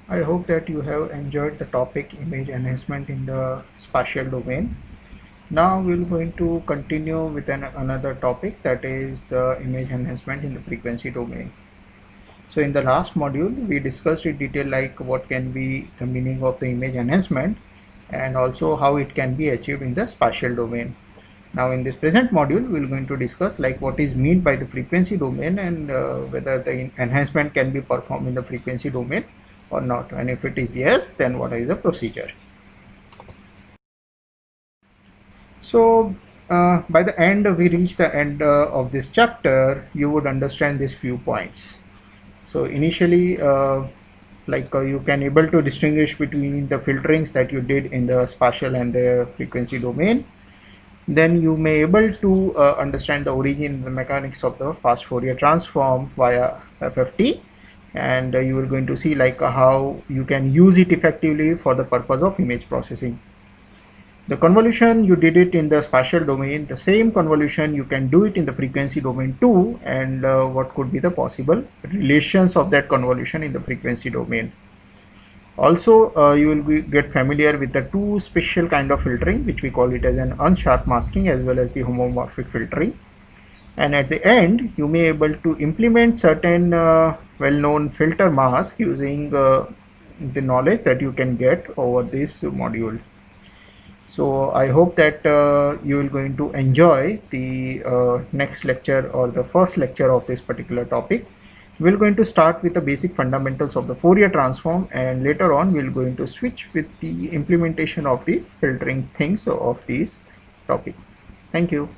I hope that you have enjoyed the topic image enhancement in the spatial domain. Now we're going to continue with another topic, that is the image enhancement in the frequency domain. So in the last module we discussed in detail like what can be the meaning of the image enhancement and also how it can be achieved in the spatial domain. Now in this present module we're going to discuss like what is meant by the frequency domain and whether the enhancement can be performed in the frequency domain or not, and if it is yes, then what is the procedure. So by the end we reach the end of this chapter, you would understand these few points. So initially you can able to distinguish between the filterings that you did in the spatial and the frequency domain. Then you may able to understand the origin, the mechanics of the fast Fourier transform via FFT, and you are going to see how you can use it effectively for the purpose of image processing. The convolution you did it in the spatial domain, the same convolution you can do it in the frequency domain too, and what could be the possible relations of that convolution in the frequency domain. Also you will get familiar with the two special kind of filtering, which we call it as an unsharp masking as well as the homomorphic filtering. And at the end you may able to implement certain well-known filter mask using the knowledge that you can get over this module. So I hope that you will going to enjoy the next lecture or the first lecture of this particular topic. We're going to start with the basic fundamentals of the Fourier transform, and later on we're going to switch with the implementation of the filtering things of this topic. Thank you.